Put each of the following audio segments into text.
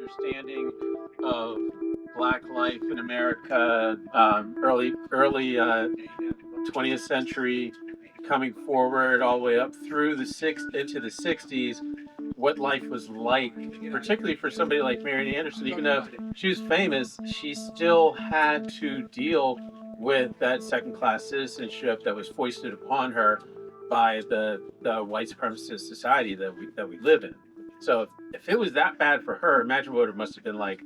understanding of Black life in America, early 20th century, coming forward all the way up through into the 60s, what life was like, particularly for somebody like Marian Anderson. Even though she was famous, she still had to deal with that second-class citizenship that was foisted upon her by the white supremacist society that we live in. So if it was that bad for her, imagine what it must have been like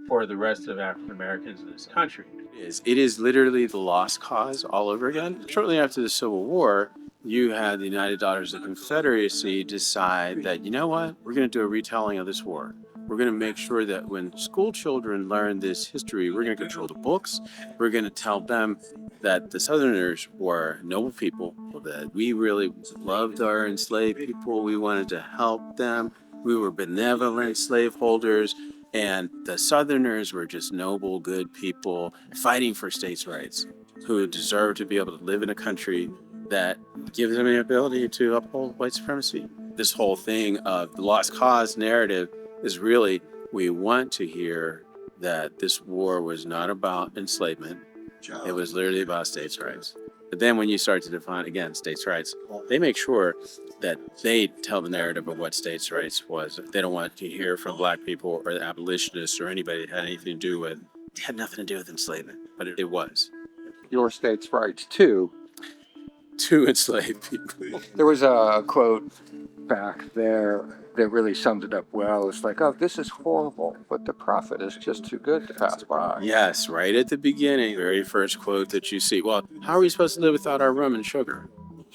for the rest of African Americans in this country. It is literally the lost cause all over again. Shortly after the Civil War, you had the United Daughters of the Confederacy decide that, you know what, we're going to do a retelling of this war. We're going to make sure that when school children learn this history, we're going to control the books. We're going to tell them that the Southerners were noble people, that we really loved our enslaved people. We wanted to help them. We were benevolent slaveholders. And the Southerners were just noble, good people fighting for states' rights, who deserve to be able to live in a country that gives them the ability to uphold white supremacy. This whole thing of the lost cause narrative is really, we want to hear that this war was not about enslavement. It was literally about states' rights. But then when you start to define, again, states' rights, they make sure that they tell the narrative of what states' rights was. They don't want to hear from Black people or the abolitionists or anybody that had anything to do with, it had nothing to do with enslavement, but it was. Your states' rights, too. To enslave people. There was a quote back there that really summed it up well. It's like, oh, this is horrible, but the profit is just too good to pass by. Yes, right at the beginning, very first quote that you see. Well, how are we supposed to live without our rum and sugar?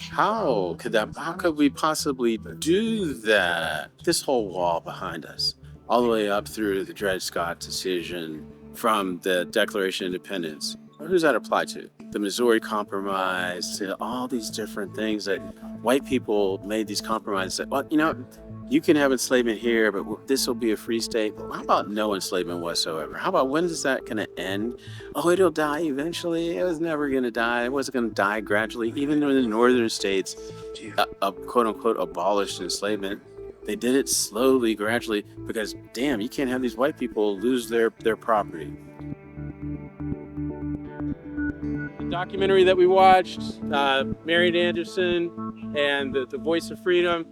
How could we possibly do that? This whole wall behind us, all the way up through the Dred Scott decision, from the Declaration of Independence. Who does that apply to? The Missouri Compromise, to all these different things that white people made these compromises that, well, you know, you can have enslavement here, but this will be a free state. Well, how about no enslavement whatsoever? How about, when is that going to end? Oh, it'll die eventually. It was never going to die. It wasn't going to die gradually. Even in the northern states, quote unquote, abolished enslavement. They did it slowly, gradually, because damn, you can't have these white people lose their property. The documentary that we watched, Marian Anderson and the Voice of Freedom,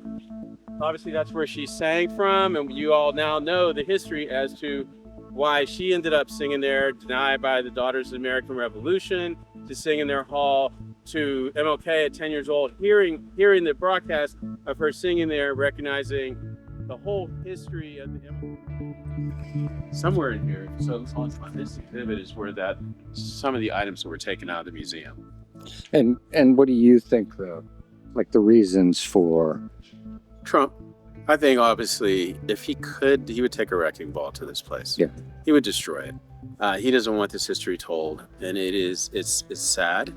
obviously that's where she sang from, and you all now know the history as to why she ended up singing there, denied by the Daughters of the American Revolution, to sing in their hall, to MLK at 10 years old, hearing the broadcast of her singing there, recognizing the whole history of the MLK. Somewhere in here, so on this exhibit is where some of the items that were taken out of the museum. And what do you think the reasons for Trump? I think obviously if he could, he would take a wrecking ball to this place. Yeah. He would destroy it. He doesn't want this history told, and it's sad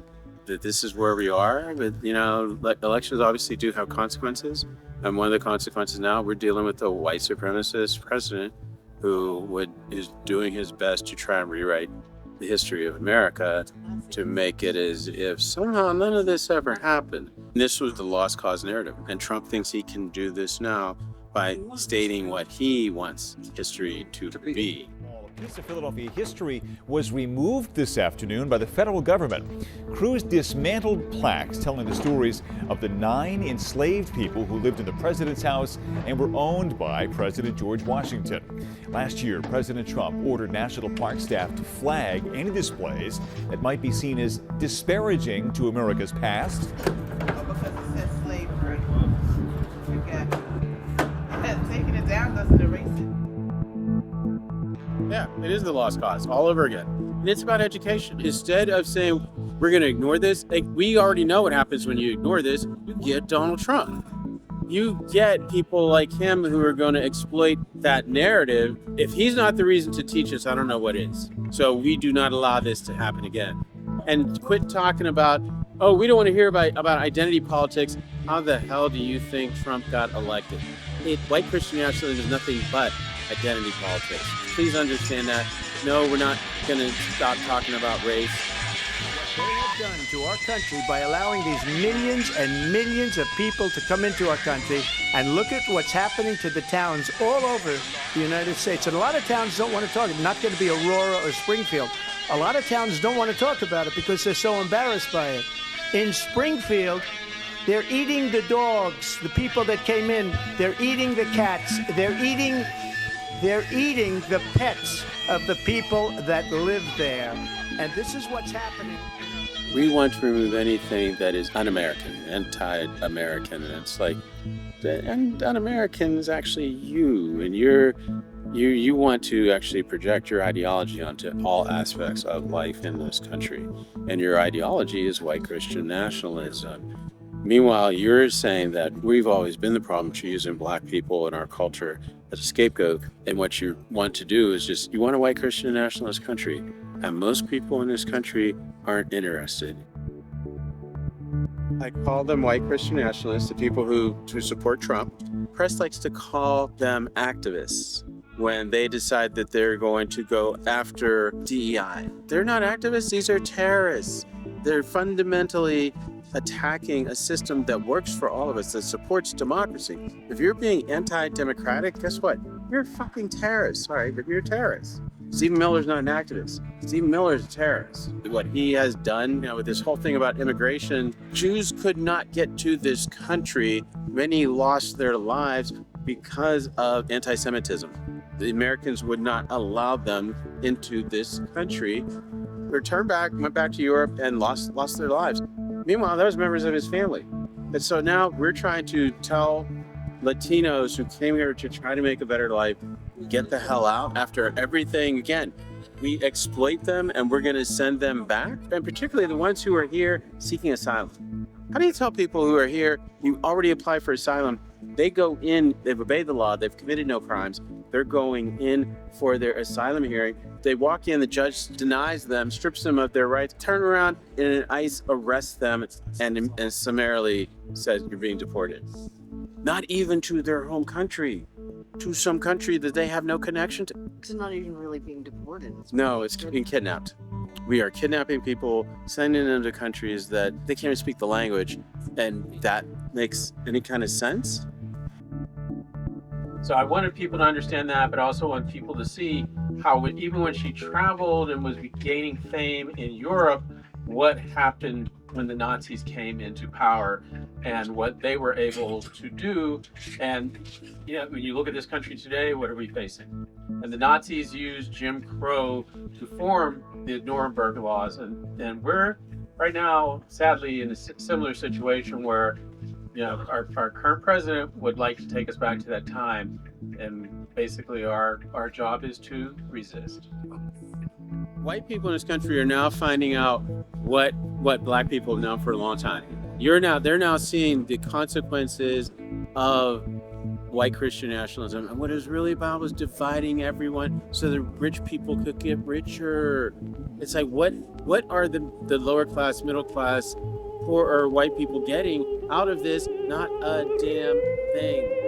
that this is where we are. But you know, elections obviously do have consequences, and one of the consequences now, we're dealing with a white supremacist president who is doing his best to try and rewrite the history of America to make it as if somehow none of this ever happened. This was the lost cause narrative, and Trump thinks he can do this now by stating what he wants history to be. A piece of Philadelphia history was removed this afternoon by the federal government. Crews dismantled plaques telling the stories of the 9 enslaved people who lived in the president's house and were owned by President George Washington. Last year, President Trump ordered National Park staff to flag any displays that might be seen as disparaging to America's past. Because it says slavery. Taking it down doesn't erase it. Yeah, it is the lost cause all over again. And it's about education. Instead of saying, we're going to ignore this, we already know what happens when you ignore this. You get Donald Trump. You get people like him who are going to exploit that narrative. If he's not the reason to teach us, I don't know what is. So we do not allow this to happen again. And quit talking about, oh, we don't want to hear about identity politics. How the hell do you think Trump got elected? White Christian nationalism is nothing but identity politics. Please understand that. No, we're not going to stop talking about race. they have done to our country by allowing these millions and millions of people to come into our country, and look at what's happening to the towns all over the United States. And a lot of towns don't want to talk. It's not going to be Aurora or Springfield. A lot of towns don't want to talk about it because they're so embarrassed by it. In Springfield, they're eating the dogs, the people that came in. They're eating the cats. They're eating the pets of the people that live there. And this is what's happening. We want to remove anything that is un-American, anti-American, and it's like, un-American is actually you, and you want to actually project your ideology onto all aspects of life in this country, and your ideology is white Christian nationalism. Meanwhile, you're saying that we've always been the problem to using black people in our culture as a scapegoat, and what you want to do is just, you want a white Christian nationalist country, and most people in this country aren't interested. I call them white Christian nationalists, the people who support Trump. Press likes to call them activists when they decide that they're going to go after DEI. They're not activists, these are terrorists. They're fundamentally attacking a system that works for all of us, that supports democracy. If you're being anti-democratic, guess what? You're a fucking terrorist. Sorry, but you're a terrorist. Stephen Miller's not an activist. Stephen Miller's a terrorist. What he has done, with this whole thing about immigration, Jews could not get to this country. Many lost their lives because of anti-Semitism. The Americans would not allow them into this country. Returned back, went back to Europe, and lost their lives. Meanwhile, those members of his family. And so now we're trying to tell Latinos who came here to try to make a better life, get the hell out after everything. Again, we exploit them and we're going to send them back, and particularly the ones who are here seeking asylum. How do you tell people who are here, you already applied for asylum, they go in, they've obeyed the law, they've committed no crimes, they're going in for their asylum hearing. They walk in, the judge denies them, strips them of their rights, turn around and in ICE arrests them and summarily says you're being deported. Not even to their home country, to some country that they have no connection to. It's not even really being deported. No, it's being kidnapped. We are kidnapping people, sending them to countries that they can't even speak the language, and that makes any kind of sense? So I wanted people to understand that, but I also want people to see how even when she traveled and was gaining fame in Europe, what happened when the Nazis came into power and what they were able to do. And when you look at this country today, what are we facing? And the Nazis used Jim Crow to form the Nuremberg laws, and we're right now, sadly, in a similar situation where our current president would like to take us back to that time, and basically our job is to resist. White people in this country are now finding out what black people have known for a long time. They're now seeing the consequences of white Christian nationalism, and what it was really about was dividing everyone so the rich people could get richer. It's like, what are the lower class, middle class, poor or white people getting out of this? Not a damn thing.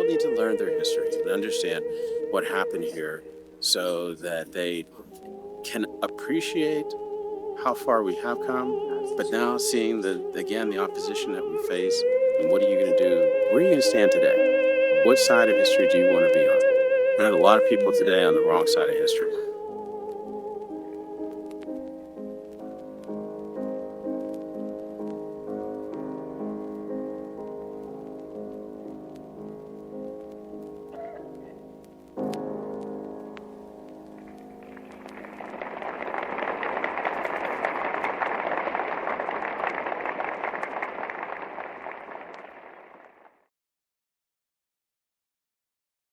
Need to learn their history and understand what happened here so that they can appreciate how far we have come, but now seeing the opposition that we face, and what are you going to do? Where are you going to stand today? What side of history do you want to be on? We have a lot of people today on the wrong side of history.